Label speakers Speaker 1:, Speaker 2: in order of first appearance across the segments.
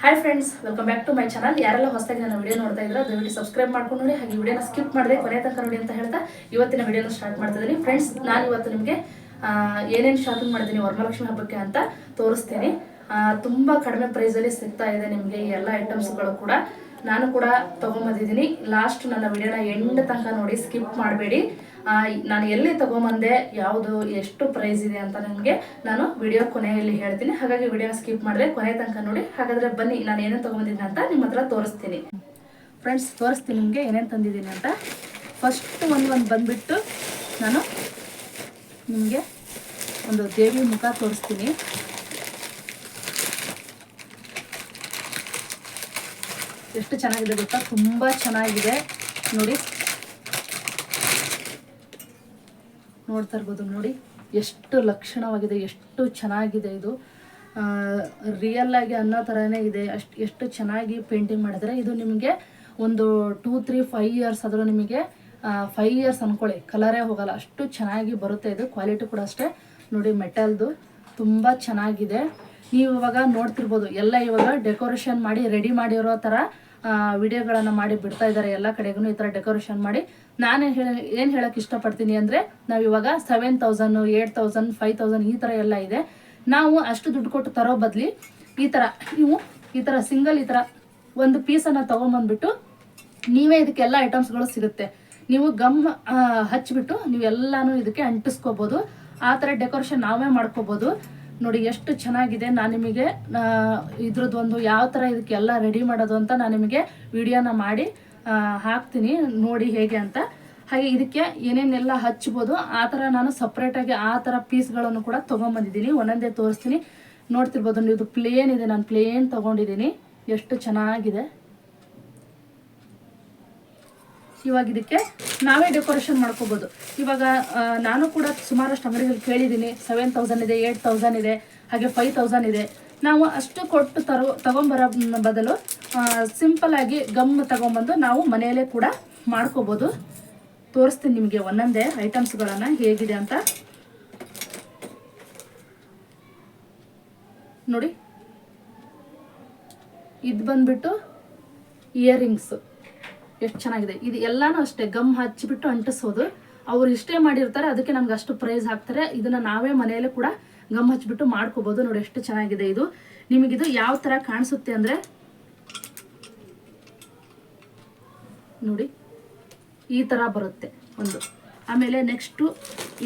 Speaker 1: Hi friends, welcome back to my channel. ಯಾರೆಲ್ಲ ಹೊಸದಾಗಿ ನನ್ನ ವಿಡಿಯೋ ನೋಡ್ತಾ ಇದ್ರೆ ದಯವಿಟ್ಟು ಸಬ್ಸ್ಕ್ರೈಬ್ ಮಾಡ್ಕೊಂಡು ನೋಡಿ, ಹಾಗೆ ವಿಡಿಯೋನ ಸ್ಕಿಪ್ ಮಾಡದೆ ಕೊನೆ ತನಕ ನೋಡಿ ಅಂತ ಹೇಳ್ತಾ ಇವತ್ತಿನ ವಿಡಿಯೋನ ಸ್ಟಾರ್ಟ್ ಮಾಡ್ತಿದ್ದೀನಿ. ಫ್ರೆಂಡ್ಸ್, ನಾನು ಇವತ್ತು ನಿಮಗೆ ಏನೇನು ಶಾಪಿಂಗ್ ಮಾಡಿದ್ದೀನಿ ವರಮಹಾಲಕ್ಷ್ಮಿ ಹಬ್ಬಕ್ಕೆ ಅಂತ ತೋರಿಸ್ತೀನಿ. ತುಂಬ ಕಡಿಮೆ ಪ್ರೈಸಲ್ಲಿ ಸಿಗ್ತಾ ಇದೆ ನಿಮಗೆ ಈ ಎಲ್ಲ ಐಟಮ್ಸ್ಗಳು ಕೂಡ. ನಾನು ಕೂಡ ತೊಗೊಂಬಂದಿದ್ದೀನಿ. ಲಾಸ್ಟ್ ನನ್ನ ವಿಡಿಯೋನ ಎಂಡ್ ತನಕ ನೋಡಿ, ಸ್ಕಿಪ್ ಮಾಡಬೇಡಿ. ನಾನು ಎಲ್ಲಿ ತೊಗೊಂಬಂದೆ, ಯಾವುದು ಎಷ್ಟು ಪ್ರೈಸ್ ಇದೆ ಅಂತ ನಿಮಗೆ ನಾನು ವಿಡಿಯೋ ಕೊನೆಯಲ್ಲಿ ಹೇಳ್ತೀನಿ. ಹಾಗಾಗಿ ವಿಡಿಯೋನ ಸ್ಕಿಪ್ ಮಾಡಿದ್ರೆ ಕೊನೆ ತನಕ ನೋಡಿ. ಹಾಗಾದರೆ ಬನ್ನಿ, ನಾನು ಏನೇನು ತೊಗೊಂಬಂದಿದ್ದೀನಿ ಅಂತ ನಿಮ್ಮ ಹತ್ರ ತೋರಿಸ್ತೀನಿ. ಫ್ರೆಂಡ್ಸ್, ತೋರಿಸ್ತೀನಿ ನಿಮಗೆ ಏನೇನು ತಂದಿದ್ದೀನಿ ಅಂತ. ಫಸ್ಟ್ ಒಂದು ಬಂದುಬಿಟ್ಟು ನಾನು ನಿಮಗೆ ಒಂದು ದೇವಿ ಮುಖ ತೋರಿಸ್ತೀನಿ. ಎಷ್ಟು ಚೆನ್ನಾಗಿದೆ ಗೊತ್ತಾ, ತುಂಬ ಚೆನ್ನಾಗಿದೆ ನೋಡಿ. ನೋಡ್ತಾ ಇರ್ಬೋದು ನೋಡಿ, ಎಷ್ಟು ಲಕ್ಷಣವಾಗಿದೆ, ಎಷ್ಟು ಚೆನ್ನಾಗಿದೆ. ಇದು ರಿಯಲ್ ಆಗಿ ಅನ್ನೋ ಥರನೇ ಇದೆ. ಎಷ್ಟು ಚೆನ್ನಾಗಿ ಪೇಂಟಿಂಗ್ ಮಾಡಿದರೆ. ಇದು ನಿಮಗೆ ಒಂದು 2-3-5 ಇಯರ್ಸ್ ಆದರೂ ನಿಮಗೆ 5 ಇಯರ್ಸ್ ಅಂದ್ಕೊಳ್ಳಿ, ಕಲರೇ ಹೋಗಲ್ಲ, ಅಷ್ಟು ಚೆನ್ನಾಗಿ ಬರುತ್ತೆ. ಇದು ಕ್ವಾಲಿಟಿ ಕೂಡ ಅಷ್ಟೇ ನೋಡಿ, ಮೆಟಲ್ದು ತುಂಬ ಚೆನ್ನಾಗಿದೆ. ನೀವು ಇವಾಗ ನೋಡ್ತಿರ್ಬೋದು, ಎಲ್ಲ ಇವಾಗ ಡೆಕೋರೇಷನ್ ಮಾಡಿ ರೆಡಿ ಮಾಡಿರೋ ಥರ ವಿಡಿಯೋಗಳನ್ನು ಮಾಡಿ ಬಿಡ್ತಾ ಇದ್ದಾರೆ ಎಲ್ಲ ಕಡೆಗೂ. ಈ ಥರ ಡೆಕೋರೇಷನ್ ಮಾಡಿ ನಾನು ಏನು ಹೇಳೋಕ್ಕೆ ಇಷ್ಟಪಡ್ತೀನಿ ಅಂದರೆ, ನಾವು ಇವಾಗ 7,000, 8,000, 5,000 ಈ ಥರ ಎಲ್ಲ ಇದೆ. ನಾವು ಅಷ್ಟು ದುಡ್ಡು ಕೊಟ್ಟು ತರೋ ಬದಲಿ ಈ ಥರ ನೀವು ಈ ಥರ ಸಿಂಗಲ್ ಈ ಥರ ಒಂದು ಪೀಸನ್ನು ತೊಗೊಂಬಂದ್ಬಿಟ್ಟು ನೀವೇ ಇದಕ್ಕೆಲ್ಲ ಐಟಮ್ಸ್ಗಳು ಸಿಗುತ್ತೆ. ನೀವು ಗಮ್ ಹಚ್ಚಿಬಿಟ್ಟು ನೀವೆಲ್ಲನೂ ಇದಕ್ಕೆ ಅಂಟಿಸ್ಕೋಬೋದು. ಆ ಥರ ಡೆಕೋರೇಷನ್ ನಾವೇ ಮಾಡ್ಕೋಬೋದು. ನೋಡಿ ಎಷ್ಟು ಚೆನ್ನಾಗಿದೆ. ನಾನು ನಿಮಗೆ ಇದ್ರದ್ದು ಒಂದು ಯಾವ ಥರ ಇದಕ್ಕೆಲ್ಲ ರೆಡಿ ಮಾಡೋದು ಅಂತ ನಾನು ನಿಮಗೆ ವಿಡಿಯೋನ ಮಾಡಿ ಹಾಕ್ತೀನಿ, ನೋಡಿ ಹೇಗೆ ಅಂತ. ಹಾಗೆ ಇದಕ್ಕೆ ಏನೇನೆಲ್ಲ ಹಚ್ಬೋದು ಆ ಥರ ನಾನು ಸಪ್ರೇಟಾಗಿ ಆ ಥರ ಪೀಸ್ಗಳನ್ನು ಕೂಡ ತೊಗೊಂಬಂದಿದ್ದೀನಿ. ಒಂದೊಂದೇ ತೋರಿಸ್ತೀನಿ. ನೋಡ್ತಿರ್ಬೋದು ನೀವು, ಇದು ಪ್ಲೇನ್ ಇದೆ, ನಾನು ಪ್ಲೇನ್ ತೊಗೊಂಡಿದ್ದೀನಿ. ಎಷ್ಟು ಚೆನ್ನಾಗಿದೆ. ಇವಾಗ ಇದಕ್ಕೆ ನಾವೇ ಡೆಕೋರೇಷನ್ ಮಾಡ್ಕೋಬೋದು. ಇವಾಗ ನಾನು ಕೂಡ ಸುಮಾರಷ್ಟು ಅಂಗಡಿಗಳು ಕೇಳಿದ್ದೀನಿ. 7,000 ಇದೆ, 8,000 ಇದೆ, ಹಾಗೆ 5,000 ಇದೆ. ನಾವು ಅಷ್ಟು ಕೊಟ್ಟು ತಗೊಂಬರೋ ಬದಲು ಸಿಂಪಲ್ಲಾಗಿ ಗಮ್ ತಗೊಂಬಂದು ನಾವು ಮನೆಯಲ್ಲೇ ಕೂಡ ಮಾಡ್ಕೋಬೋದು. ತೋರಿಸ್ತೀನಿ ನಿಮಗೆ ಒಂದೊಂದೇ ಐಟಮ್ಸ್ಗಳನ್ನು ಹೇಗಿದೆ ಅಂತ ನೋಡಿ. ಇದು ಬಂದ್ಬಿಟ್ಟು ಇಯರಿಂಗ್ಸು, ಎಷ್ಟು ಚೆನ್ನಾಗಿದೆ. ಇದು ಎಲ್ಲಾನು ಅಷ್ಟೇ ಗಮ್ ಹಚ್ಚಿಬಿಟ್ಟು ಅಂಟಿಸೋದು. ಅವ್ರು ಇಷ್ಟೇ ಮಾಡಿರ್ತಾರೆ, ಅದಕ್ಕೆ ನಮ್ಗೆ ಅಷ್ಟು ಪ್ರೈಸ್ ಹಾಕ್ತಾರೆ. ಇದನ್ನ ನಾವೇ ಮನೆಯಲ್ಲೇ ಕೂಡ ಗಮ್ ಹಚ್ಚಿಬಿಟ್ಟು ಮಾಡ್ಕೋಬೋದು. ನೋಡಿ ಎಷ್ಟು ಚೆನ್ನಾಗಿದೆ. ಇದು ನಿಮಗಿದು ಯಾವ ಥರ ಕಾಣಿಸುತ್ತೆ ಅಂದರೆ ನೋಡಿ, ಈ ಥರ ಬರುತ್ತೆ ಒಂದು. ಆಮೇಲೆ ನೆಕ್ಸ್ಟು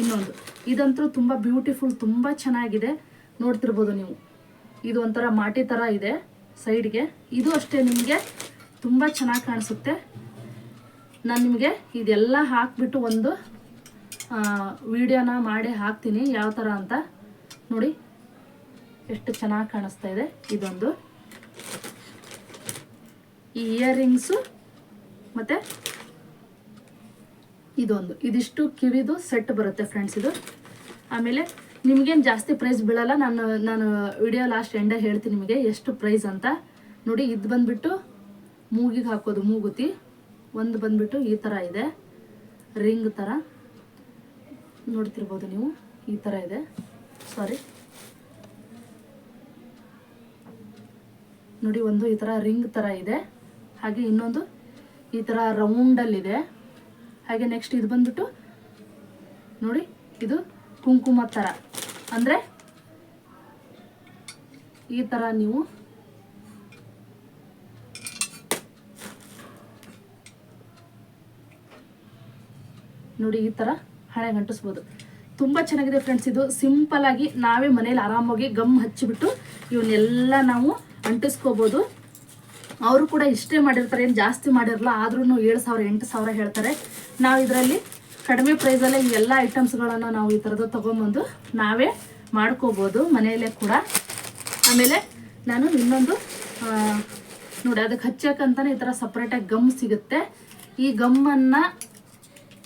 Speaker 1: ಇನ್ನೊಂದು, ಇದಂತೂ ತುಂಬ ಬ್ಯೂಟಿಫುಲ್, ತುಂಬ ಚೆನ್ನಾಗಿದೆ. ನೋಡ್ತಿರ್ಬೋದು ನೀವು, ಇದು ಒಂಥರ ಮಾಟಿ ಥರ ಇದೆ ಸೈಡ್ಗೆ. ಇದು ಅಷ್ಟೇ ನಿಮಗೆ ತುಂಬ ಚೆನ್ನಾಗಿ ಕಾಣಿಸುತ್ತೆ. ನಾನು ನಿಮಗೆ ಇದೆಲ್ಲ ಹಾಕಿಬಿಟ್ಟು ಒಂದು ವಿಡಿಯೋನ ಮಾಡಿ ಹಾಕ್ತೀನಿ ಯಾವ ಥರ ಅಂತ. ನೋಡಿ ಎಷ್ಟು ಚೆನ್ನಾಗಿ ಕಾಣಿಸ್ತಾ ಇದೆ. ಇದೊಂದು ಈ ಇಯರಿಂಗ್ಸು ಮತ್ತು ಇದೊಂದು, ಇದಿಷ್ಟು ಕಿವಿದು ಸೆಟ್ ಬರುತ್ತೆ ಫ್ರೆಂಡ್ಸ್ ಇದು. ಆಮೇಲೆ ನಿಮಗೇನು ಜಾಸ್ತಿ ಪ್ರೈಸ್ ಬೀಳಲ್ಲ. ನಾನು ವಿಡಿಯೋ ಲಾಸ್ಟ್ ಎಂಡೇ ಹೇಳ್ತೀನಿ ನಿಮಗೆ ಎಷ್ಟು ಪ್ರೈಸ್ ಅಂತ. ನೋಡಿ, ಇದು ಬಂದುಬಿಟ್ಟು ಮೂಗಿಗೆ ಹಾಕೋದು ಮೂಗುತಿ. ಒಂದು ಬಂದುಬಿಟ್ಟು ಈ ಥರ ಇದೆ, ರಿಂಗ್ ಥರ ನೋಡ್ತಿರ್ಬೋದು ನೀವು, ಈ ಥರ ಇದೆ. ಸಾರಿ ನೋಡಿ, ಒಂದು ಈ ಥರ ರಿಂಗ್ ಥರ ಇದೆ. ಹಾಗೆ ಇನ್ನೊಂದು ಈ ಥರ ರೌಂಡಲ್ಲಿದೆ. ಹಾಗೆ ನೆಕ್ಸ್ಟ್ ಇದು ಬಂದ್ಬಿಟ್ಟು ನೋಡಿ, ಇದು ಕುಂಕುಮ ಥರ, ಅಂದರೆ ಈ ಥರ ನೀವು ನೋಡಿ ಈ ಥರ ಹಣೆಗೆ ಅಂಟಿಸ್ಬೋದು. ತುಂಬ ಚೆನ್ನಾಗಿದೆ ಫ್ರೆಂಡ್ಸ್. ಇದು ಸಿಂಪಲ್ಲಾಗಿ ನಾವೇ ಮನೇಲಿ ಆರಾಮಾಗಿ ಗಮ್ ಹಚ್ಚಿಬಿಟ್ಟು ಇವನ್ನೆಲ್ಲ ನಾವು ಅಂಟಿಸ್ಕೋಬೋದು. ಅವರು ಕೂಡ ಇಷ್ಟೇ ಮಾಡಿರ್ತಾರೆ, ಏನು ಜಾಸ್ತಿ ಮಾಡಿರಲ್ಲ. ಆದ್ರೂ 7,000 8,000 ಹೇಳ್ತಾರೆ. ನಾವು ಇದರಲ್ಲಿ ಕಡಿಮೆ ಪ್ರೈಸಲ್ಲೇ ಈ ಎಲ್ಲ ಐಟಮ್ಸ್ಗಳನ್ನು ನಾವು ಈ ಥರದ್ದು ತೊಗೊಂಬಂದು ನಾವೇ ಮಾಡ್ಕೋಬೋದು ಮನೆಯಲ್ಲೇ ಕೂಡ. ಆಮೇಲೆ ನಾನು ಇನ್ನೊಂದು ನೋಡಿ, ಅದಕ್ಕೆ ಹಚ್ಚಕ್ಕಂತಾನೆ ಈ ಥರ ಸಪ್ರೇಟಾಗಿ ಗಮ್ ಸಿಗುತ್ತೆ. ಈ ಗಮ್ಮನ್ನು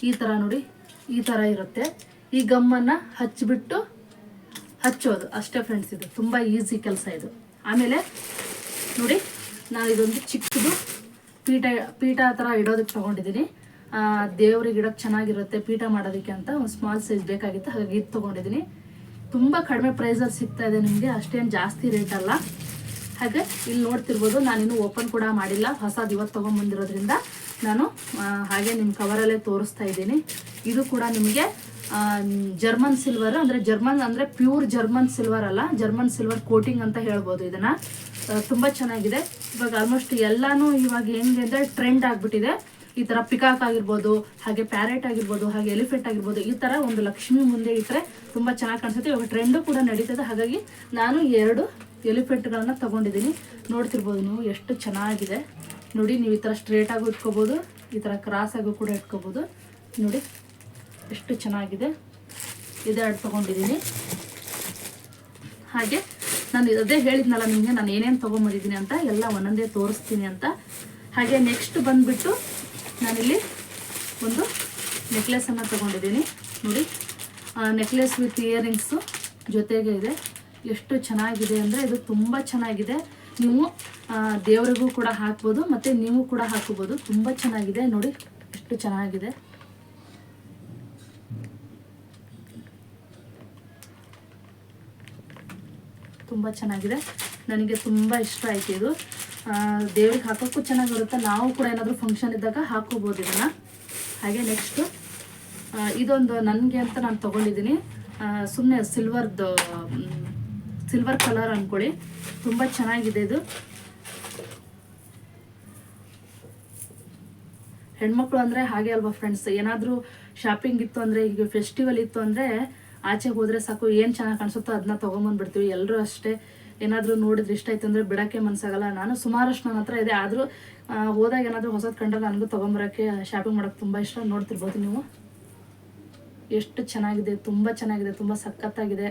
Speaker 1: ಈ ಥರ ನೋಡಿ, ಈ ಥರ ಇರುತ್ತೆ. ಈ ಗಮ್ಮನ್ನು ಹಚ್ಚಿಬಿಟ್ಟು ಹಚ್ಚೋದು ಅಷ್ಟೇ ಫ್ರೆಂಡ್ಸ್. ಇದು ತುಂಬ ಈಸಿ ಕೆಲಸ ಇದು. ಆಮೇಲೆ ನೋಡಿ, ನಾನು ಇದೊಂದು ಚಿಕ್ಕದು ಪೀಠ ಥರ ಇಡೋದಕ್ಕೆ ತೊಗೊಂಡಿದ್ದೀನಿ. ದೇವ್ರಿಗೆ ಇಡೋಕ್ಕೆ ಚೆನ್ನಾಗಿರುತ್ತೆ ಪೀಠ ಮಾಡೋದಕ್ಕೆ ಅಂತ. ಒಂದು ಸ್ಮಾಲ್ ಸೈಜ್ ಬೇಕಾಗಿತ್ತು, ಹಾಗಾಗಿ ಇದು ತೊಗೊಂಡಿದ್ದೀನಿ. ತುಂಬ ಕಡಿಮೆ ಪ್ರೈಸಲ್ಲಿ ಸಿಗ್ತಾ ಇದೆ ನಿಮಗೆ, ಅಷ್ಟೇನು ಜಾಸ್ತಿ ರೇಟ್ ಅಲ್ಲ. ಹಾಗೆ ಇಲ್ಲಿ ನೋಡ್ತಿರ್ಬೋದು, ನಾನಿನ್ನೂ ಓಪನ್ ಕೂಡ ಮಾಡಿಲ್ಲ, ಹೊಸದು ಇವತ್ತು ತೊಗೊಂಬಂದಿರೋದ್ರಿಂದ ನಾನು ಹಾಗೆ ನಿಮ್ಮ ಕವರಲ್ಲೇ ತೋರಿಸ್ತಾ ಇದ್ದೀನಿ. ಇದು ಕೂಡ ನಿಮಗೆ ಜರ್ಮನ್ ಸಿಲ್ವರ್, ಅಂದರೆ ಪ್ಯೂರ್ ಜರ್ಮನ್ ಸಿಲ್ವರ್ ಅಲ್ಲ, ಜರ್ಮನ್ ಸಿಲ್ವರ್ ಕೋಟಿಂಗ್ ಅಂತ ಹೇಳ್ಬೋದು ಇದನ್ನು. ತುಂಬ ಚೆನ್ನಾಗಿದೆ. ಇವಾಗ ಆಲ್ಮೋಸ್ಟ್ ಎಲ್ಲನೂ ಇವಾಗ ಹೆಂಗೆ ಅಂದರೆ ಟ್ರೆಂಡ್ ಆಗಿಬಿಟ್ಟಿದೆ. ಈ ಥರ ಪಿಕಾಕ್ ಆಗಿರ್ಬೋದು, ಹಾಗೆ ಪ್ಯಾರೆಟ್ ಆಗಿರ್ಬೋದು, ಹಾಗೆ ಎಲಿಫೆಂಟ್ ಆಗಿರ್ಬೋದು, ಈ ಥರ ಒಂದು ಲಕ್ಷ್ಮಿ ಮುಂದೆ ಇಟ್ಟರೆ ತುಂಬ ಚೆನ್ನಾಗಿ ಕಾಣಿಸುತ್ತೆ. ಇವಾಗ ಟ್ರೆಂಡು ಕೂಡ ನಡೀತದೆ. ಹಾಗಾಗಿ ನಾನು 2 ಎಲಿಫೆಂಟ್ಗಳನ್ನ ತೊಗೊಂಡಿದ್ದೀನಿ. ನೋಡ್ತಿರ್ಬೋದು ನೀವು ಎಷ್ಟು ಚೆನ್ನಾಗಿದೆ ನೋಡಿ. ನೀವು ಈ ಥರ ಸ್ಟ್ರೇಟಾಗೂ ಇಟ್ಕೋಬೋದು, ಈ ಥರ ಕ್ರಾಸಾಗೂ ಕೂಡ ಇಟ್ಕೋಬೋದು. ನೋಡಿ ಎಷ್ಟು ಚೆನ್ನಾಗಿದೆ. ಇದೇ 2 ತೊಗೊಂಡಿದ್ದೀನಿ. ಹಾಗೆ ನಾನು ಅದೇ ಹೇಳಿದ್ನಲ್ಲ ನಿಮಗೆ, ನಾನು ಏನೇನು ತೊಗೊಂಬಂದಿದ್ದೀನಿ ಅಂತ ಎಲ್ಲ ಒಂದೊಂದೇ ತೋರಿಸ್ತೀನಿ ಅಂತ. ಹಾಗೆ ನೆಕ್ಸ್ಟ್ ಬಂದುಬಿಟ್ಟು ನಾನಿಲ್ಲಿ ಒಂದು ನೆಕ್ಲೆಸನ್ನು ತೊಗೊಂಡಿದ್ದೀನಿ ನೋಡಿ. ನೆಕ್ಲೆಸ್ ವಿತ್ ಇಯರಿಂಗ್ಸು ಜೊತೆಗೆ ಇದೆ. ಎಷ್ಟು ಚೆನ್ನಾಗಿದೆ ಅಂದರೆ ಇದು ತುಂಬ ಚೆನ್ನಾಗಿದೆ. ನೀವು ದೇವರಿಗೂ ಕೂಡ ಹಾಕ್ಬೋದು ಮತ್ತು ನೀವು ಕೂಡ ಹಾಕೋಬೋದು. ತುಂಬ ಚೆನ್ನಾಗಿದೆ ನೋಡಿ, ಎಷ್ಟು ಚೆನ್ನಾಗಿದೆ. ತುಂಬ ಚೆನ್ನಾಗಿದೆ, ನನಗೆ ತುಂಬ ಇಷ್ಟ ಆಯಿತು ಇದು. ದೇವ್ರಿಗೆ ಹಾಕೋಕ್ಕೂ ಚೆನ್ನಾಗಿರುತ್ತೆ. ನಾವು ಕೂಡ ಏನಾದರೂ ಫಂಕ್ಷನ್ ಇದ್ದಾಗ ಹಾಕೋಬೋದು ಇದನ್ನು. ಹಾಗೆ ನೆಕ್ಸ್ಟು ಇದೊಂದು ನನಗೆ ಅಂತ ನಾನು ತೊಗೊಂಡಿದ್ದೀನಿ. ಸುಮ್ಮನೆ ಸಿಲ್ವರ್ ಕಲರ್ ಅಂದ್ಕೊಳ್ಳಿ. ತುಂಬ ಚೆನ್ನಾಗಿದೆ ಇದು. ಹೆಣ್ಮಕ್ಳು ಅಂದರೆ ಹಾಗೆ ಅಲ್ವಾ ಫ್ರೆಂಡ್ಸ್, ಏನಾದರೂ ಶಾಪಿಂಗ್ ಇತ್ತು ಅಂದರೆ, ಈಗ ಫೆಸ್ಟಿವಲ್ ಇತ್ತು ಅಂದರೆ ಆಚೆಗೆ ಹೋದರೆ ಸಾಕು, ಏನು ಚೆನ್ನಾಗಿ ಕಾಣಿಸುತ್ತೋ ಅದನ್ನ ತೊಗೊಂಬಂದ್ಬಿಡ್ತೀವಿ. ಎಲ್ಲರೂ ಅಷ್ಟೇ, ಏನಾದರೂ ನೋಡಿದ್ರೆ ಇಷ್ಟ ಆಯ್ತು ಅಂದರೆ ಬಿಡೋಕ್ಕೆ ಮನಸ್ಸಾಗಲ್ಲ. ನಾನು ಸುಮಾರಷ್ಟು ನನ್ನ ಹತ್ರ ಇದೆ, ಆದರೂ ಹೋದಾಗ ಏನಾದರೂ ಹೊಸದು ಕಂಡ್ರೆ ನನಗೂ ತೊಗೊಂಬರೋಕ್ಕೆ, ಶಾಪಿಂಗ್ ಮಾಡೋಕ್ಕೆ ತುಂಬ ಇಷ್ಟ. ನೋಡ್ತಿರ್ಬೋದು ನೀವು ಎಷ್ಟು ಚೆನ್ನಾಗಿದೆ, ತುಂಬ ಚೆನ್ನಾಗಿದೆ, ತುಂಬ ಸಖತ್ತಾಗಿದೆ.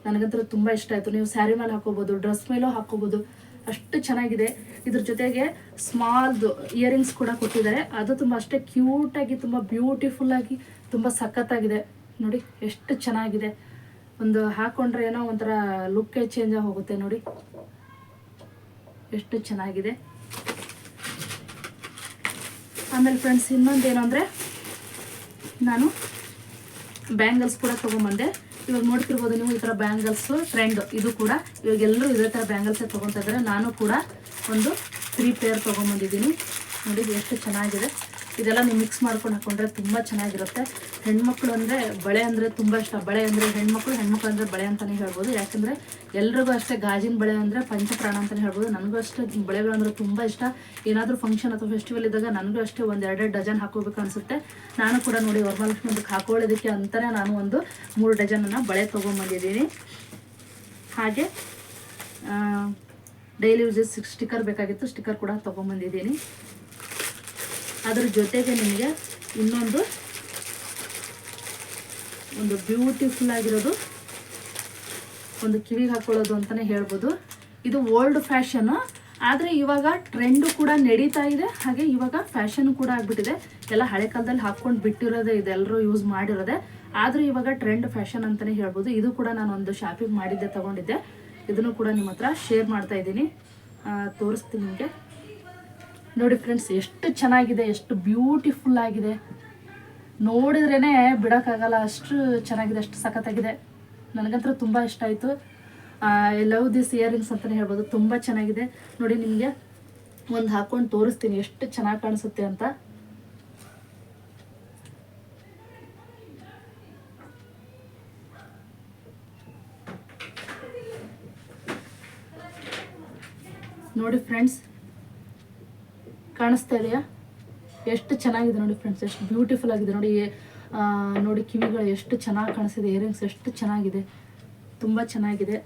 Speaker 1: ನನಗಂತೂ ತುಂಬ ಇಷ್ಟ ಆಯಿತು. ನೀವು ಸ್ಯಾರಿ ಮೇಲೆ ಹಾಕೋಬೋದು, ಡ್ರೆಸ್ ಮೇಲೂ ಹಾಕೋಬೋದು, ಅಷ್ಟು ಚೆನ್ನಾಗಿದೆ. ಇದ್ರ ಜೊತೆಗೆ ಸ್ಮಾಲ್ದು ಇಯರಿಂಗ್ಸ್ ಕೂಡ ಕೊಟ್ಟಿದ್ದಾರೆ. ಅದು ತುಂಬ ಅಷ್ಟೇ ಕ್ಯೂಟಾಗಿ, ತುಂಬ ಬ್ಯೂಟಿಫುಲ್ಲಾಗಿ, ತುಂಬ ಸಖತ್ತಾಗಿದೆ ನೋಡಿ. ಎಷ್ಟು ಚೆನ್ನಾಗಿದೆ. ಒಂದು ಹಾಕ್ಕೊಂಡ್ರೆ ಏನೋ ಒಂಥರ ಲುಕ್ಕೇ ಚೇಂಜ್ ಆಗಿ ಹೋಗುತ್ತೆ ನೋಡಿ, ಎಷ್ಟು ಚೆನ್ನಾಗಿದೆ. ಆಮೇಲೆ ಫ್ರೆಂಡ್ಸ್ ಇನ್ನೊಂದೇನು ಅಂದರೆ, ನಾನು ಬ್ಯಾಂಗಲ್ಸ್ ಕೂಡ ತೊಗೊಂಬಂದೆ. ಇವಾಗ ನೋಡ್ತಿರ್ಬೋದು ನೀವು, ಈ ಥರ ಬ್ಯಾಂಗಲ್ಸು ಟ್ರೆಂಡ್. ಇದು ಕೂಡ ಇವಾಗ ಎಲ್ಲರೂ ಇದೇ ಥರ ಬ್ಯಾಂಗಲ್ಸೇ ತೊಗೊತಾ ಇದ್ದಾರೆ. ನಾನು ಕೂಡ ಒಂದು 3 ಪೇರ್ ತೊಗೊಂಬಂದಿದ್ದೀನಿ ನೋಡಿ, ಎಷ್ಟು ಚೆನ್ನಾಗಿದೆ. ಇದೆಲ್ಲ ನೀವು ಮಿಕ್ಸ್ ಮಾಡ್ಕೊಂಡು ಹಾಕೊಂಡ್ರೆ ತುಂಬ ಚೆನ್ನಾಗಿರುತ್ತೆ. ಹೆಣ್ಮಕ್ಳು ಅಂದರೆ ಬಳೆ ಅಂದರೆ ತುಂಬ ಇಷ್ಟ. ಬಳೆ ಅಂದರೆ ಹೆಣ್ಮಕ್ಳು ಅಂದರೆ ಬಳೆ ಅಂತಲೇ ಹೇಳ್ಬೋದು. ಯಾಕಂದರೆ ಎಲ್ರಿಗೂ ಅಷ್ಟೇ ಗಾಜಿನ ಬಳೆ ಅಂದರೆ ಪಂಚಪ್ರಾಣ ಅಂತಲೇ ಹೇಳ್ಬೋದು. ನನಗೂ ಅಷ್ಟೇ ಬಳೆಗಳು ಅಂದರೆ ತುಂಬ ಇಷ್ಟ. ಏನಾದರೂ ಫಂಕ್ಷನ್ ಅಥವಾ ಫೆಸ್ಟಿವಲ್ ಇದ್ದಾಗ ನನಗೂ ಅಷ್ಟೇ 1-2 ಡಜನ್ ಹಾಕೋಬೇಕು ಅನಿಸುತ್ತೆ. ನಾನು ಕೂಡ ನೋಡಿ ವರಮಹಾಲಕ್ಷ್ಮಿಗೆ ಹಾಕೊಳ್ಳೋದಕ್ಕೆ ಅಂತಲೇ ನಾನು ಒಂದು 3 ಡಜನನ್ನು ಬಳೆ ತೊಗೊಂಬಂದಿದ್ದೀನಿ. ಹಾಗೆ ಡೈಲಿ ಯೂಸಸ್ ಸ್ಟಿಕ್ಕರ್ ಬೇಕಾಗಿತ್ತು, ಸ್ಟಿಕ್ಕರ್ ಕೂಡ ತೊಗೊಂಬಂದಿದ್ದೀನಿ. ಅದ್ರ ಜೊತೆಗೆ ನಿಮಗೆ ಇನ್ನೊಂದು ಬ್ಯೂಟಿಫುಲ್ ಆಗಿರೋದು ಒಂದು ಕಿವಿಗೆ ಹಾಕೊಳ್ಳೋದು ಅಂತಲೇ ಹೇಳ್ಬೋದು. ಇದು ಓಲ್ಡ್ ಫ್ಯಾಷನ್ನು, ಆದರೆ ಇವಾಗ ಟ್ರೆಂಡು ಕೂಡ ನಡೀತಾ ಇದೆ. ಹಾಗೆ ಇವಾಗ ಫ್ಯಾಷನ್ ಕೂಡ ಆಗಿಬಿಟ್ಟಿದೆ. ಎಲ್ಲ ಹಳೆ ಕಾಲದಲ್ಲಿ ಹಾಕ್ಕೊಂಡು ಬಿಟ್ಟಿರೋದೇ ಇದೆ, ಎಲ್ಲರೂ ಯೂಸ್ ಮಾಡಿರೋದೆ. ಆದರೂ ಇವಾಗ ಟ್ರೆಂಡ್ ಫ್ಯಾಷನ್ ಅಂತಲೇ ಹೇಳ್ಬೋದು. ಇದು ಕೂಡ ನಾನು ಒಂದು ಶಾಪಿಂಗ್ ಮಾಡಿದ್ದೆ, ತೊಗೊಂಡಿದ್ದೆ. ಇದನ್ನು ಕೂಡ ನಿಮ್ಮ ಹತ್ರ ಶೇರ್ ಮಾಡ್ತಾ ಇದ್ದೀನಿ, ತೋರಿಸ್ತೀನಿ ನಿಮಗೆ ನೋಡಿ. ಫ್ರೆಂಡ್ಸ್ ಎಷ್ಟು ಚೆನ್ನಾಗಿದೆ, ಎಷ್ಟು ಬ್ಯೂಟಿಫುಲ್ ಆಗಿದೆ, ನೋಡಿದ್ರೇ ಬಿಡೋಕ್ಕಾಗಲ್ಲ, ಅಷ್ಟು ಚೆನ್ನಾಗಿದೆ, ಅಷ್ಟು ಸಖತ್ತಾಗಿದೆ. ನನಗಂತೂ ತುಂಬ ಇಷ್ಟ ಆಯಿತು. ಐ ಲವ್ ದಿಸ್ ಇಯರಿಂಗ್ಸ್ ಅಂತಲೇ ಹೇಳ್ಬೋದು. ತುಂಬ ಚೆನ್ನಾಗಿದೆ ನೋಡಿ. ನಿಮಗೆ ಒಂದು ಹಾಕ್ಕೊಂಡು ತೋರಿಸ್ತೀನಿ ಎಷ್ಟು ಚೆನ್ನಾಗಿ ಕಾಣಿಸುತ್ತೆ ಅಂತ. ನೋಡಿ ಫ್ರೆಂಡ್ಸ್, ಕಾಣಿಸ್ತಾ ಇದೆಯಾ? ಎಷ್ಟು ಚೆನ್ನಾಗಿದೆ ನೋಡಿ ಫ್ರೆಂಡ್ಸ್, ಎಷ್ಟು ಬ್ಯೂಟಿಫುಲ್ ಆಗಿದೆ ನೋಡಿ. ನೋಡಿ ಕಿವಿಗಳು ಎಷ್ಟು ಚೆನ್ನಾಗಿ ಕಾಣಿಸ್ತಿದೆ, ಇಯರಿಂಗ್ಸ್ ಎಷ್ಟು ಚೆನ್ನಾಗಿದೆ, ತುಂಬ ಚೆನ್ನಾಗಿದೆ.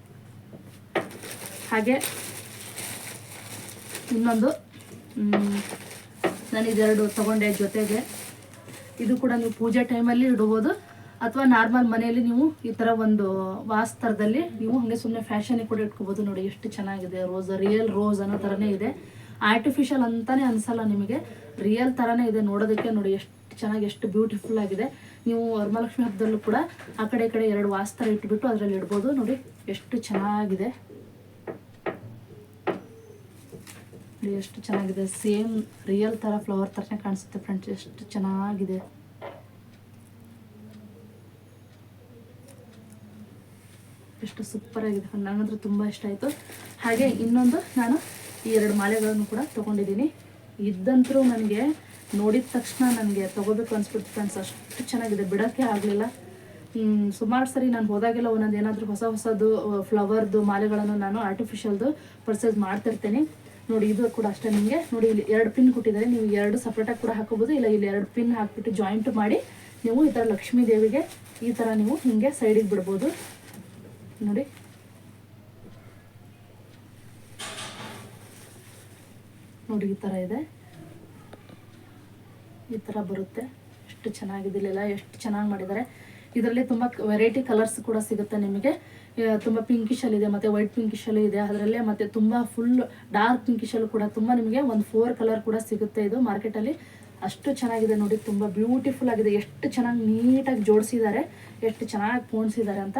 Speaker 1: ಹಾಗೆ ಇನ್ನೊಂದು ನಾನು ಇದೆರಡು ತೊಗೊಂಡೆ ಜೊತೆಗೆ. ಇದು ಕೂಡ ನೀವು ಪೂಜೆ ಟೈಮಲ್ಲಿ ಇಡ್ಬೋದು, ಅಥವಾ ನಾರ್ಮಲ್ ಮನೆಯಲ್ಲಿ ನೀವು ಈ ಥರ ಒಂದು ವಾಸ್ತರದಲ್ಲಿ ನೀವು ಹಾಗೆ ಸುಮ್ಮನೆ ಫ್ಯಾಷನಿಗೆ ಕೂಡ ಇಟ್ಕೋಬೋದು. ನೋಡಿ ಎಷ್ಟು ಚೆನ್ನಾಗಿದೆ. ರೋಸ್, ರಿಯಲ್ ರೋಸ್ ಅನ್ನೋ ಥರನೇ ಇದೆ. ಆರ್ಟಿಫಿಷಿಯಲ್ ಅಂತಲೇ ಅನಿಸಲ್ಲ ನಿಮಗೆ, ರಿಯಲ್ ಥರನೇ ಇದೆ ನೋಡೋದಕ್ಕೆ. ನೋಡಿ ಎಷ್ಟು ಚೆನ್ನಾಗಿ, ಎಷ್ಟು ಬ್ಯೂಟಿಫುಲ್ ಆಗಿದೆ. ನೀವು ವರಮಹಾಲಕ್ಷ್ಮಿ ಹಬ್ಬದಲ್ಲೂ ಕೂಡ ಆ ಕಡೆ ಈ ಕಡೆ 2 ವಾಸ್ತರ ಇಟ್ಬಿಟ್ಟು ಅದರಲ್ಲಿ ಇಡ್ಬೋದು. ನೋಡಿ ಎಷ್ಟು ಚೆನ್ನಾಗಿದೆ, ನೋಡಿ ಎಷ್ಟು ಚೆನ್ನಾಗಿದೆ. ಸೇಮ್ ರಿಯಲ್ ಥರ ಫ್ಲವರ್ ಥರನೇ ಕಾಣಿಸುತ್ತೆ ಫ್ರೆಂಡ್ಸ್, ಎಷ್ಟು ಚೆನ್ನಾಗಿದೆ. ಎಷ್ಟು ಸೂಪರಾಗಿದೆ, ನನಗಂತೂ ತುಂಬ ಇಷ್ಟ ಆಯಿತು. ಹಾಗೆ ಇನ್ನೊಂದು ನಾನು ಈ 2 ಮಾಲೆಗಳನ್ನು ಕೂಡ ತೊಗೊಂಡಿದ್ದೀನಿ. ಇದ್ದಂತರೂ ನನಗೆ ನೋಡಿದ ತಕ್ಷಣ ನನಗೆ ತೊಗೋಬೇಕು ಅನಿಸ್ಬಿಡ್ತು ಫ್ರೆಂಡ್ಸ್, ಅಷ್ಟು ಚೆನ್ನಾಗಿದೆ, ಬಿಡೋಕ್ಕೆ ಆಗಲಿಲ್ಲ. ಸುಮಾರು ಸರಿ ನಾನು ಹೋದಾಗೆಲ್ಲ ಒಂದೊಂದು ಏನಾದರೂ ಹೊಸದು ಫ್ಲವರ್ದು ಮಾಲೆಗಳನ್ನು ನಾನು ಆರ್ಟಿಫಿಷಿಯಲ್ದು ಪರ್ಚೇಸ್ ಮಾಡ್ತಿರ್ತೇನೆ. ನೋಡಿ ಇದು ಕೂಡ ಅಷ್ಟೇ, ನಿಮಗೆ ನೋಡಿ ಇಲ್ಲಿ 2 ಪಿನ್ ಕೊಟ್ಟಿದ್ದಾರೆ, ನೀವು 2 ಸಪ್ರೇಟಾಗಿ ಕೂಡ ಹಾಕೋಬೋದು, ಇಲ್ಲ ಇಲ್ಲಿ 2 ಪಿನ್ ಹಾಕ್ಬಿಟ್ಟು ಜಾಯಿಂಟ್ ಮಾಡಿ ನೀವು ಈ ಥರ ಲಕ್ಷ್ಮೀ ದೇವಿಗೆ ಈ ಥರ ನೀವು ಹಿಂಗೆ ಸೈಡಿಗೆ ಬಿಡ್ಬೋದು. ನೋಡಿ ನೋಡಿ ಈ ಥರ ಇದೆ, ಈ ಥರ ಬರುತ್ತೆ. ಎಷ್ಟು ಚೆನ್ನಾಗಿದೆ, ಇಲ್ಲೆಲ್ಲ ಎಷ್ಟು ಚೆನ್ನಾಗಿ ಮಾಡಿದ್ದಾರೆ. ಇದರಲ್ಲಿ ತುಂಬ ವೆರೈಟಿ ಕಲರ್ಸ್ ಕೂಡ ಸಿಗುತ್ತೆ ನಿಮಗೆ. ತುಂಬ ಪಿಂಕಿಶಲ್ಲಿ ಇದೆ, ಮತ್ತು ವೈಟ್ ಪಿಂಕಿಶಲ್ಲೂ ಇದೆ ಅದರಲ್ಲೇ, ಮತ್ತು ತುಂಬ ಫುಲ್ ಡಾರ್ಕ್ ಪಿಂಕಿಶಲ್ಲೂ ಕೂಡ ತುಂಬ ನಿಮಗೆ ಒಂದು 4 ಕಲರ್ ಕೂಡ ಸಿಗುತ್ತೆ ಇದು ಮಾರ್ಕೆಟಲ್ಲಿ. ಅಷ್ಟು ಚೆನ್ನಾಗಿದೆ ನೋಡಿ, ತುಂಬ ಬ್ಯೂಟಿಫುಲ್ ಆಗಿದೆ. ಎಷ್ಟು ಚೆನ್ನಾಗಿ ನೀಟಾಗಿ ಜೋಡಿಸಿದ್ದಾರೆ, ಎಷ್ಟು ಚೆನ್ನಾಗಿ ಪೋಣಿಸಿದ್ದಾರೆ ಅಂತ,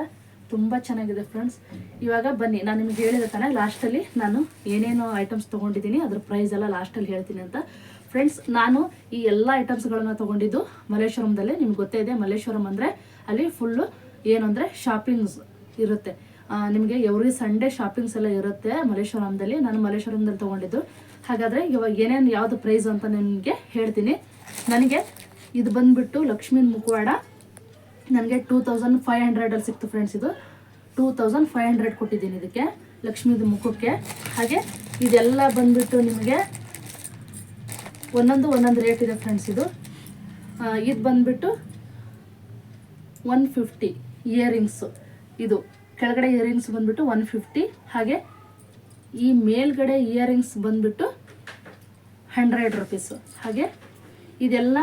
Speaker 1: ತುಂಬ ಚೆನ್ನಾಗಿದೆ ಫ್ರೆಂಡ್ಸ್. ಇವಾಗ ಬನ್ನಿ, ನಾನು ನಿಮ್ಗೆ ಹೇಳಿದ ತಾನೆ ಲಾಸ್ಟಲ್ಲಿ ನಾನು ಏನೇನು ಐಟಮ್ಸ್ ತೊಗೊಂಡಿದ್ದೀನಿ ಅದ್ರ ಪ್ರೈಸ್ ಎಲ್ಲ ಲಾಸ್ಟಲ್ಲಿ ಹೇಳ್ತೀನಿ ಅಂತ. ಫ್ರೆಂಡ್ಸ್, ನಾನು ಈ ಎಲ್ಲ ಐಟಮ್ಸ್ಗಳನ್ನು ತೊಗೊಂಡಿದ್ದು ಮಲ್ಲೇಶ್ವರಂದಲ್ಲೇ. ನಿಮ್ಗೆ ಗೊತ್ತೇ ಇದೆ, ಮಲ್ಲೇಶ್ವರಂ ಅಂದರೆ ಅಲ್ಲಿ ಫುಲ್ಲು ಏನು ಅಂದರೆ ಶಾಪಿಂಗ್ಸ್ ಇರುತ್ತೆ. ನಿಮಗೆ ಎವ್ರಿ ಸಂಡೇ ಶಾಪಿಂಗ್ಸ್ ಎಲ್ಲ ಇರುತ್ತೆ ಮಲ್ಲೇಶ್ವರಂದಲ್ಲಿ. ನಾನು ಮಲ್ಲೇಶ್ವರಂದಲ್ಲಿ ತೊಗೊಂಡಿದ್ದು. ಹಾಗಾದರೆ ಇವಾಗ ಏನೇನು ಯಾವುದು ಪ್ರೈಸ್ ಅಂತ ನಿಮಗೆ ಹೇಳ್ತೀನಿ. ನನಗೆ ಇದು ಬಂದುಬಿಟ್ಟು ಲಕ್ಷ್ಮೀ ಮುಖವಾಡ ನನಗೆ 2500 ಸಿಕ್ತು ಫ್ರೆಂಡ್ಸ್. ಇದು 2500 ಕೊಟ್ಟಿದ್ದೀನಿ ಇದಕ್ಕೆ, ಲಕ್ಷ್ಮೀದು ಮುಖಕ್ಕೆ. ಹಾಗೆ ಇದೆಲ್ಲ ಬಂದುಬಿಟ್ಟು ನಿಮಗೆ ಒಂದೊಂದು ರೇಟ್ ಇದೆ ಫ್ರೆಂಡ್ಸ್. ಇದು ಬಂದುಬಿಟ್ಟು 150 ಇಯರಿಂಗ್ಸು. ಇದು ಕೆಳಗಡೆ ಇಯರಿಂಗ್ಸ್ ಬಂದುಬಿಟ್ಟು 150. ಹಾಗೆ ಈ ಮೇಲ್ಗಡೆ ಇಯರಿಂಗ್ಸ್ ಬಂದುಬಿಟ್ಟು 100 ರುಪೀಸು. ಹಾಗೆ ಇದೆಲ್ಲ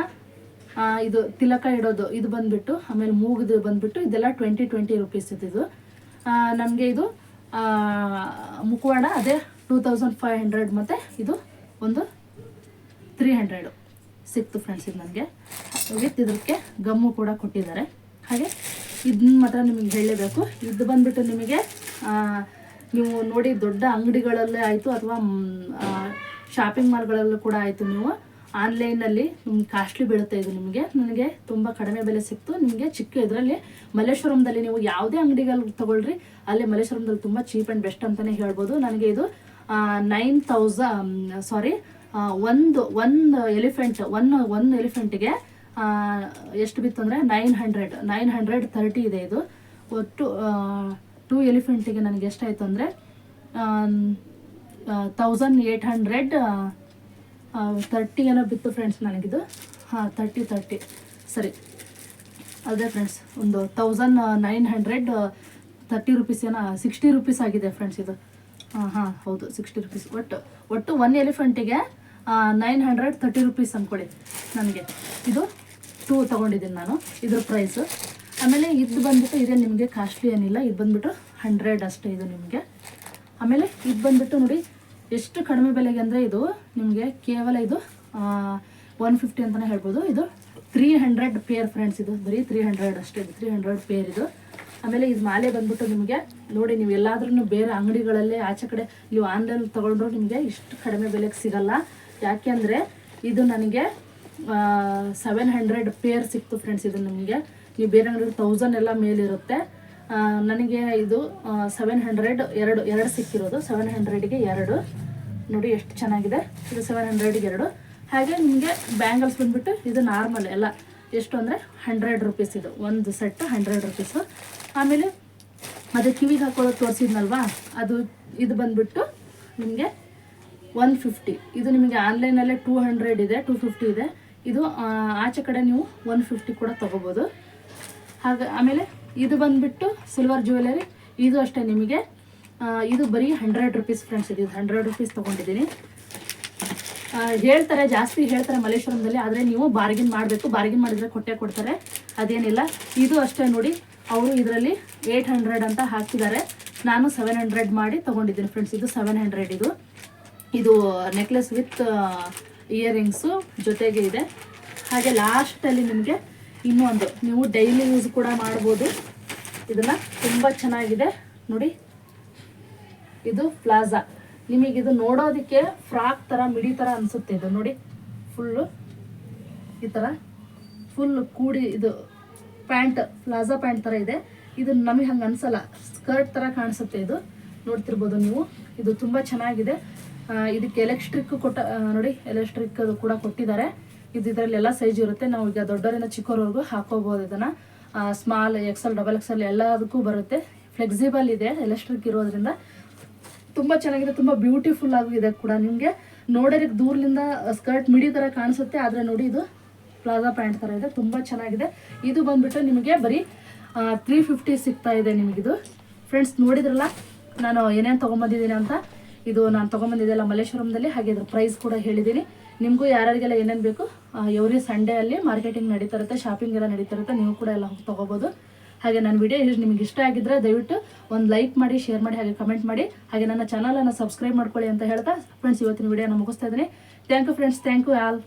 Speaker 1: ಇದು ತಿಲಕ ಇಡೋದು ಇದು ಬಂದುಬಿಟ್ಟು, ಆಮೇಲೆ ಮೂಗುದು ಬಂದುಬಿಟ್ಟು ಇದೆಲ್ಲ 20 ರುಪೀಸ್ ಇದು. ನನಗೆ ಇದು ಮುಖವಾಡ ಅದೇ 2500, ಮತ್ತು ಇದು ಒಂದು 300 ಸಿಕ್ತು ಫ್ರೆಂಡ್ಸ್. ಇದು ನನಗೆ ವಿತ್ ಇದಕ್ಕೆ ಗಮ್ಮು ಕೂಡ ಕೊಟ್ಟಿದ್ದಾರೆ. ಹಾಗೆ ಇದನ್ನ ಮಾತ್ರ ನಿಮಗೆ ಹೇಳಲೇಬೇಕು. ಇದು ಬಂದುಬಿಟ್ಟು ನಿಮಗೆ ನೀವು ನೋಡಿ ದೊಡ್ಡ ಅಂಗಡಿಗಳಲ್ಲೇ ಆಯಿತು ಅಥವಾ ಶಾಪಿಂಗ್ ಮಾಲ್ಗಳಲ್ಲೂ ಕೂಡ ಆಯಿತು, ನೀವು ಆನ್ಲೈನಲ್ಲಿ ನಿಮ್ಗೆ ಕಾಸ್ಟ್ಲಿ ಬೀಳುತ್ತೆ ಇದು. ನಿಮಗೆ ನನಗೆ ತುಂಬ ಕಡಿಮೆ ಬೆಲೆ ಸಿಕ್ತು. ನಿಮಗೆ ಚಿಕ್ಕ ಇದರಲ್ಲಿ ಮಲ್ಲೇಶ್ವರಂದಲ್ಲಿ ನೀವು ಯಾವುದೇ ಅಂಗಡಿಗಳಲ್ಲಿ ತೊಗೊಳ್ರಿ, ಅಲ್ಲಿ ಮಲ್ಲೇಶ್ವರಂದಲ್ಲಿ ತುಂಬ ಚೀಪ್ ಆ್ಯಂಡ್ ಬೆಸ್ಟ್ ಅಂತಲೇ ಹೇಳ್ಬೋದು. ನನಗೆ ಇದು 9000 ಸಾರಿ ಒಂದು ಎಲಿಫೆಂಟಿಗೆ ಎಷ್ಟು ಬಿತ್ತು ಅಂದರೆ 930 ಇದೆ ಇದು. ಒಟ್ಟು 2 ಎಲಿಫೆಂಟಿಗೆ ನನಗೆ ಎಷ್ಟಾಯಿತು ಅಂದರೆ 1830 ಏನೋ ಬಿತ್ತು ಫ್ರೆಂಡ್ಸ್ ನನಗಿದು. 30 ಸರಿ ಅದೇ ಫ್ರೆಂಡ್ಸ್, ಒಂದು 1930 ರುಪೀಸ್ ಏನೋ 60 ರುಪೀಸ್ ಆಗಿದೆ ಫ್ರೆಂಡ್ಸ್ ಇದು. ಹೌದು 60 ರುಪೀಸ್. ಒಟ್ಟು 1 ಎಲಿಫೆಂಟಿಗೆ 930 ರುಪೀಸ್ ಅಂದ್ಕೊಳ್ಳಿ. ನನಗೆ ಇದು 2 ತೊಗೊಂಡಿದ್ದೀನಿ ನಾನು, ಇದ್ರ ಪ್ರೈಸು. ಆಮೇಲೆ ಇದು ಬಂದುಬಿಟ್ಟು ಇದೇ ನಿಮಗೆ ಕಾಸ್ಟ್ಲಿ ಏನಿಲ್ಲ, ಇದು ಬಂದುಬಿಟ್ಟು 100 ಅಷ್ಟೇ ಇದು ನಿಮಗೆ. ಆಮೇಲೆ ಇದು ಬಂದುಬಿಟ್ಟು ನೋಡಿ ಎಷ್ಟು ಕಡಿಮೆ ಬೆಲೆಗೆ ಅಂದರೆ ಇದು ನಿಮಗೆ ಕೇವಲ ಇದು 150 ಅಂತಲೇ ಹೇಳ್ಬೋದು. ಇದು 300 ಪೇರ್ ಫ್ರೆಂಡ್ಸ್. ಇದು ಬರೀ 300 ಅಷ್ಟೇ, ಇದು 300 ಪೇರ್ ಇದು. ಆಮೇಲೆ ಇದು ಮಾಲೆ ಬಂದುಬಿಟ್ಟು ನಿಮಗೆ ನೋಡಿ, ನೀವು ಎಲ್ಲಾದ್ರೂ ಬೇರೆ ಅಂಗಡಿಗಳಲ್ಲೇ ಆಚೆ ಕಡೆ ನೀವು ಆನ್ಲೈನ್ ತೊಗೊಂಡ್ರು ನಿಮಗೆ ಇಷ್ಟು ಕಡಿಮೆ ಬೆಲೆಗೆ ಸಿಗಲ್ಲ. ಯಾಕೆ ಅಂದರೆ ಇದು ನನಗೆ 700 ಪೇರ್ ಸಿಕ್ತು ಫ್ರೆಂಡ್ಸ್. ಇದು ನಿಮಗೆ ನೀವು ಬೇರೆ ಅಂಗಡಿ 1000 ಎಲ್ಲ ಮೇಲಿರುತ್ತೆ. ನನಗೆ ಇದು 700 ಎರಡು ಸಿಕ್ಕಿರೋದು. 700ಗೆ 2 ನೋಡಿ ಎಷ್ಟು ಚೆನ್ನಾಗಿದೆ ಇದು. 700ಗೆ 2. ಹಾಗೆ ನಿಮಗೆ ಬ್ಯಾಂಗಲ್ಸ್ ಬಂದುಬಿಟ್ಟು ಇದು ನಾರ್ಮಲ್ ಎಲ್ಲ ಎಷ್ಟು ಅಂದರೆ 100 ರುಪೀಸ್. ಇದು ಒಂದು ಸೆಟ್ 100 ರುಪೀಸು. ಆಮೇಲೆ ಅದೇ ಕಿವಿಗೆ ಹಾಕೊಳ್ಳೋದು ತೋರಿಸಿದ್ನಲ್ವಾ, ಅದು ಇದು ಬಂದುಬಿಟ್ಟು ನಿಮಗೆ 150. ಇದು ನಿಮಗೆ ಆನ್ಲೈನಲ್ಲೇ 200 ಇದೆ, 250 ಇದೆ. ಇದು ಆಚೆ ಕಡೆ ನೀವು 150 ಕೂಡ ತೊಗೋಬೋದು. ಹಾಗೆ ಆಮೇಲೆ ಇದು ಬಂದುಬಿಟ್ಟು ಸಿಲ್ವರ್ ಜ್ಯುವೆಲರಿ. ಇದು ಅಷ್ಟೇ ನಿಮಗೆ ಇದು ಬರೀ 100 ರುಪೀಸ್ ಫ್ರೆಂಡ್ಸ್. ಇದು 100 ರುಪೀಸ್ ತೊಗೊಂಡಿದ್ದೀನಿ. ಹೇಳ್ತಾರೆ, ಜಾಸ್ತಿ ಹೇಳ್ತಾರೆ ಮಲ್ಲೇಶ್ವರಂದಲ್ಲಿ, ಆದರೆ ನೀವು ಬಾರ್ಗಿನ್ ಮಾಡಬೇಕು. ಬಾರ್ಗಿನ್ ಮಾಡಿದರೆ ಕೊಡ್ತಾರೆ, ಅದೇನಿಲ್ಲ. ಇದು ಅಷ್ಟೇ ನೋಡಿ, ಅವರು ಇದರಲ್ಲಿ 800 ಅಂತ ಹಾಕಿದ್ದಾರೆ. ನಾನು 700 ಮಾಡಿ ತೊಗೊಂಡಿದ್ದೀನಿ ಫ್ರೆಂಡ್ಸ್. ಇದು 700 ಇದು ನೆಕ್ಲೆಸ್ ವಿತ್ ಇಯರಿಂಗ್ಸು ಜೊತೆಗೆ ಇದೆ. ಹಾಗೆ ಲಾಸ್ಟಲ್ಲಿ ನಿಮಗೆ ಇನ್ನೊಂದು ನೀವು ಡೈಲಿ ಯೂಸ್ ಕೂಡ ಮಾಡ್ಬೋದು ಇದನ್ನು. ತುಂಬ ಚೆನ್ನಾಗಿದೆ ನೋಡಿ. ಇದು ಪ್ಲಾಜಾ. ನಿಮಗಿದು ನೋಡೋದಕ್ಕೆ ಫ್ರಾಕ್ ಥರ ಮಿಡಿ ಥರ ಅನಿಸುತ್ತೆ. ಇದು ನೋಡಿ ಫುಲ್ಲು ಈ ಥರ ಫುಲ್ ಕೂಡಿ ಇದು ಪ್ಯಾಂಟ್, ಪ್ಲಾಜಾ ಪ್ಯಾಂಟ್ ಥರ ಇದೆ. ಇದು ನಮಗೆ ಹಂಗೆ ಅನ್ಸಲ್ಲ, ಸ್ಕರ್ಟ್ ಥರ ಕಾಣಿಸುತ್ತೆ. ಇದು ನೋಡ್ತಿರ್ಬೋದು ನೀವು, ಇದು ತುಂಬ ಚೆನ್ನಾಗಿದೆ. ಇದಕ್ಕೆ ಎಲೆಕ್ಟ್ರಿಕ್ ನೋಡಿ ಎಲೆಕ್ಟ್ರಿಕ್ ಕೂಡ ಕೊಟ್ಟಿದ್ದಾರೆ. ಇದರಲ್ಲೆಲ್ಲ ಸೈಜ್ ಇರುತ್ತೆ. ನಾವು ಈಗ ದೊಡ್ಡವರಿಂದ ಚಿಕ್ಕವರವರೆಗೂ ಹಾಕೋಬಹುದು. ಇದನ್ನು ಸ್ಮಾಲ್, XL, XXL ಎಲ್ಲದಕ್ಕೂ ಬರುತ್ತೆ. ಫ್ಲೆಕ್ಸಿಬಲ್ ಇದೆ, ಎಲೆಕ್ಟ್ರಿಕ್ ಇರೋದ್ರಿಂದ ತುಂಬ ಚೆನ್ನಾಗಿದೆ, ತುಂಬ ಬ್ಯೂಟಿಫುಲ್ ಆಗಿದೆ ಕೂಡ. ನಿಮಗೆ ನೋಡೋರಿಗೆ ದೂರದಿಂದ ಸ್ಕರ್ಟ್ ಮಿಡಿ ಥರ ಕಾಣಿಸುತ್ತೆ, ಆದರೆ ನೋಡಿ ಇದು ಪ್ಲಾಜಾ ಪ್ಯಾಂಟ್ ಥರ ಇದೆ, ತುಂಬ ಚೆನ್ನಾಗಿದೆ. ಇದು ಬಂದುಬಿಟ್ಟು ನಿಮಗೆ ಬರೀ 350 ಸಿಗ್ತಾ ಇದೆ ನಿಮಗಿದು. ಫ್ರೆಂಡ್ಸ್ ನೋಡಿದ್ರಲ್ಲ ನಾನು ಏನೇನು ತೊಗೊಂಬಂದಿದ್ದೀನಿ ಅಂತ. ಇದು ನಾನು ತೊಗೊಂಬಂದಿದ್ದೆಲ್ಲ ಮಲ್ಲೇಶ್ವರಂದಲ್ಲಿ, ಹಾಗೆ ಇದ್ರ ಪ್ರೈಸ್ ಕೂಡ ಹೇಳಿದ್ದೀನಿ. ನಿಮಗೂ ಯಾರಿಗೆಲ್ಲ ಏನೇನು ಬೇಕು ಎವ್ರಿ ಸಂಡೇ ಅಲ್ಲಿ ಮಾರ್ಕೆಟಿಂಗ್ ನಡೀತಾ ಇರುತ್ತೆ, ಶಾಪಿಂಗ್ ಎಲ್ಲ ನಡೀತಾ ಇರುತ್ತೆ. ನೀವು ಕೂಡ ಎಲ್ಲ ಹೋಗಿ ತೊಗೋಬೋದು. ಹಾಗೆ ನನ್ನ ವಿಡಿಯೋ ನಿಮಗೆ ಇಷ್ಟ ಆಗಿದ್ದರೆ ದಯವಿಟ್ಟು ಒಂದು ಲೈಕ್ ಮಾಡಿ, ಶೇರ್ ಮಾಡಿ, ಹಾಗೆ ಕಮೆಂಟ್ ಮಾಡಿ, ಹಾಗೆ ನನ್ನ ಚಾನಲನ್ನು ಸಬ್ಸ್ಕ್ರೈಬ್ ಮಾಡ್ಕೊಳ್ಳಿ ಅಂತ ಹೇಳ್ತಾ ಫ್ರೆಂಡ್ಸ್ ಇವತ್ತಿನ ವಿಡಿಯೋನ ಮುಗಿಸ್ತಾ ಇದ್ದೀನಿ. Thank you friends, thank you all.